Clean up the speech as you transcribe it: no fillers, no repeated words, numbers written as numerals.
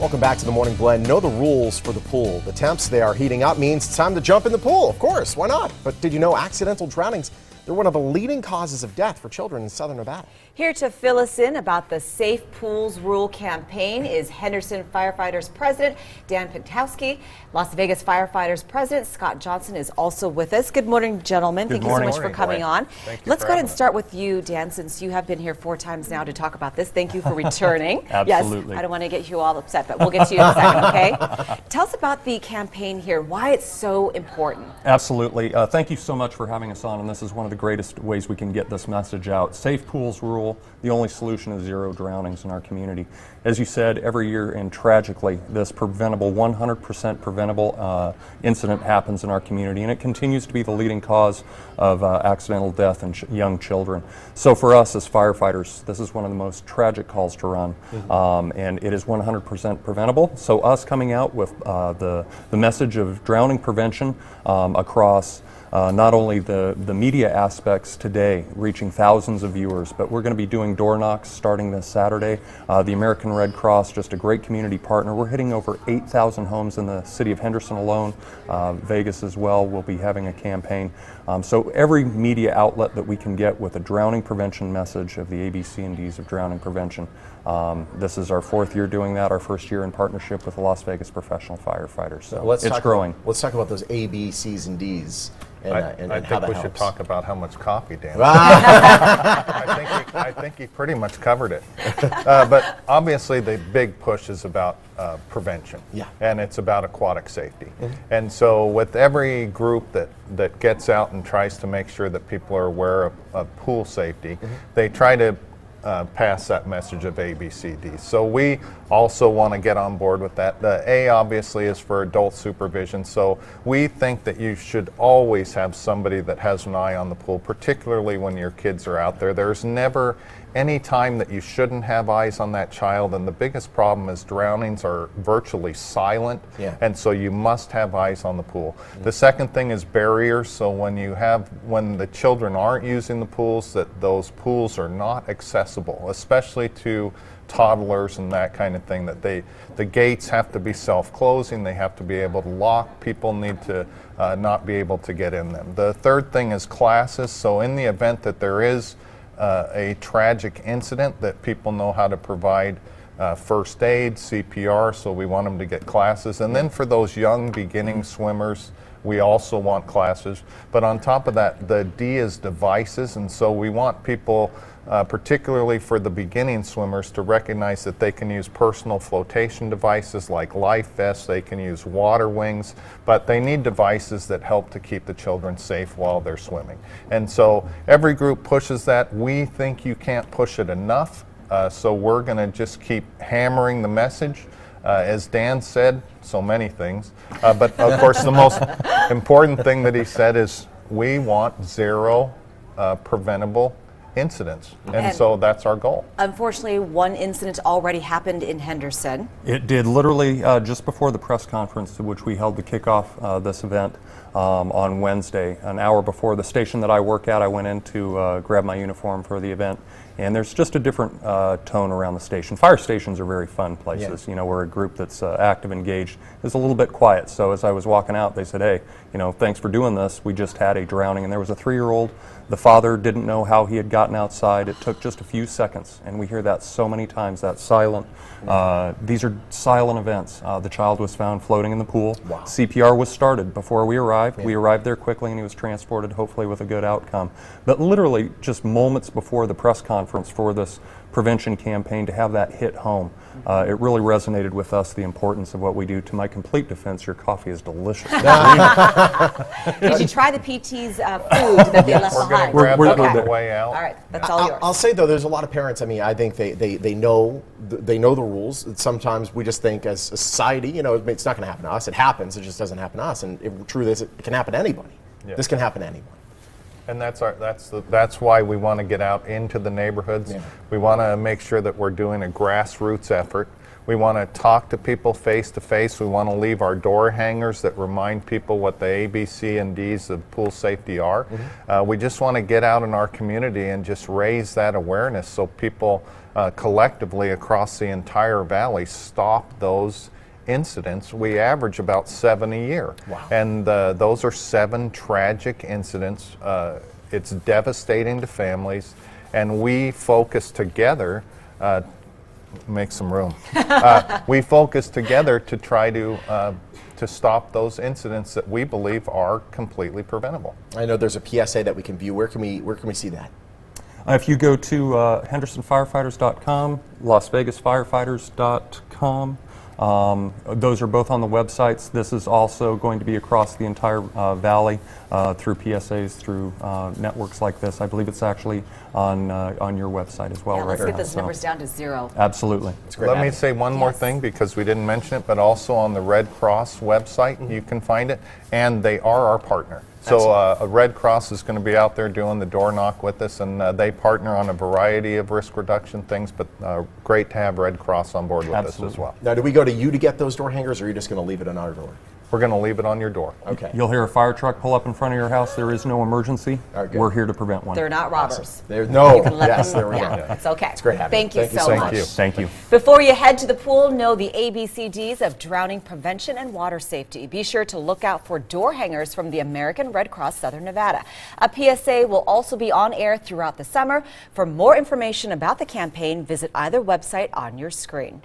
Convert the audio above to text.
Welcome back to the Morning Blend. Know the rules for the pool. The temps, they are heating up, means it's time to jump in the pool. Of course, why not? But did you know accidental drownings, they're one of the leading causes of death for children in southern Nevada? Here to fill us in about the Safe Pools Rule campaign is Henderson Firefighters President Dan Pentowski. Las Vegas Firefighters President Scott Johnson is also with us. Good morning, gentlemen. Thank you so much for coming on. Let's go ahead and start with you, Dan, since you have been here 4 times now to talk about this. Thank you for returning. Absolutely. Yes, I don't want to get you all upset, but we'll get to you in a second, okay? Tell us about the campaign here, why it's so important. Absolutely. Thank you so much for having us on, and this is one of the greatest ways we can get this message out. Safe Pools Rule, the only solution is 0 drownings in our community. As you said, every year, and tragically, this preventable, 100% preventable incident happens in our community, and it continues to be the leading cause of accidental death in young children. So for us as firefighters, this is one of the most tragic calls to run, and it is 100% preventable. So us coming out with the message of drowning prevention across not only the media aspects today, reaching thousands of viewers, but we're going to be doing door knocks starting this Saturday. The American Red Cross, just a great community partner. We're hitting over 8,000 homes in the city of Henderson alone. Vegas as well will be having a campaign. So every media outlet that we can get with a drowning prevention message of the ABC and Ds of drowning prevention. This is our 4th year doing that, our 1st year in partnership with the Las Vegas Professional Firefighters. So it's growing. Let's talk about those A, B, C's, and D's. And I how think we that should helps. talk about how much coffee Dan. I think he pretty much covered it. But obviously the big push is about prevention. Yeah. And it's about aquatic safety. And so with every group that gets out and tries to make sure that people are aware of pool safety, they try to pass that message of A, B, C, D. So we also want to get on board with that. The A obviously is for adult supervision. So we think that you should always have somebody that has an eye on the pool, particularly when your kids are out there. There's never any time that you shouldn't have eyes on that child, and the biggest problem is drownings are virtually silent, and so you must have eyes on the pool. The second thing is barriers. So when the children aren't using the pools, that those pools are not accessible, especially to toddlers and that kind of thing, that the gates have to be self-closing, they have to be able to lock, people need to not be able to get in them. The third thing is classes. So in the event that there is a tragic incident, that people know how to provide first aid, CPR, so we want them to get classes. And then for those young beginning swimmers, we also want classes. But on top of that, the D is devices, and so we want people, particularly for the beginning swimmers, to recognize that they can use personal flotation devices like life vests, they can use water wings, but they need devices that help to keep the children safe while they're swimming. And so every group pushes that. We think you can't push it enough, so we're going to just keep hammering the message. As Dan said, so many things, but of course the most important thing that he said is we want 0 preventable incidents, and so that's our goal. Unfortunately, 1 incident already happened in Henderson. It did, literally just before the press conference to which we held to kick off this event on Wednesday. An hour before the station that I work at, I went in to grab my uniform for the event. And there's just a different tone around the station. Fire stations are very fun places. You know, we're a group that's active, engaged. It's a little bit quiet. So as I was walking out, they said, hey, you know, thanks for doing this. We just had a drowning, and there was a 3-year-old. The father didn't know how he had gotten outside. It took just a few seconds, and we hear that so many times, that silent. These are silent events. The child was found floating in the pool. CPR was started before we arrived. We arrived there quickly, and he was transported, hopefully with a good outcome. But literally just moments before the press conference for this prevention campaign, to have that hit home, it really resonated with us, the importance of what we do. To my complete defense, your coffee is delicious. Did you try the PT's food that they left behind? We're going to grab that on the way out. All right, that's all yours. I'll say though, there's a lot of parents. I mean, I think they know the rules. Sometimes we just think as a society, you know, it's not going to happen to us. It happens. It just doesn't happen to us. And the truth is, it can happen to anybody. This can happen to anybody. And that's why we want to get out into the neighborhoods. We want to make sure that we're doing a grassroots effort. We want to talk to people face to face. We want to leave our door hangers that remind people what the A, B, C, and D's of pool safety are. We just want to get out in our community and just raise that awareness so people collectively across the entire valley stop those incidents. We average about 7 a year. Wow. And those are 7 tragic incidents. It's devastating to families, and we focus together, make some room. We focus together to try to stop those incidents that we believe are completely preventable. I know there's a PSA that we can view. Where can we see that? If you go to HendersonFirefighters.com, LasVegasFirefighters.com, those are both on the websites. This is also going to be across the entire valley through PSAs, through networks like this. I believe it's actually on your website as well. Yeah, right let's now. get those numbers down to 0. Absolutely. Let me say one more thing, because we didn't mention it, but also on the Red Cross website you can find it, and they are our partner. So Red Cross is going to be out there doing the door knock with us, and they partner on a variety of risk reduction things, but great to have Red Cross on board with us as well. Now, do we go to you to get those door hangers, or are you just going to leave it on our door? We're going to leave it on your door. Okay. You'll hear a fire truck pull up in front of your house. There is no emergency. All right, good. We're here to prevent one. They're not robbers. No. You can let Yes, them, there we go. yeah, it's okay. It's great having Thank you you. so much. Thank you. Before you head to the pool, know the ABCDs of drowning prevention and water safety. Be sure to look out for door hangers from the American Red Cross Southern Nevada. A PSA will also be on air throughout the summer. For more information about the campaign, visit either website on your screen.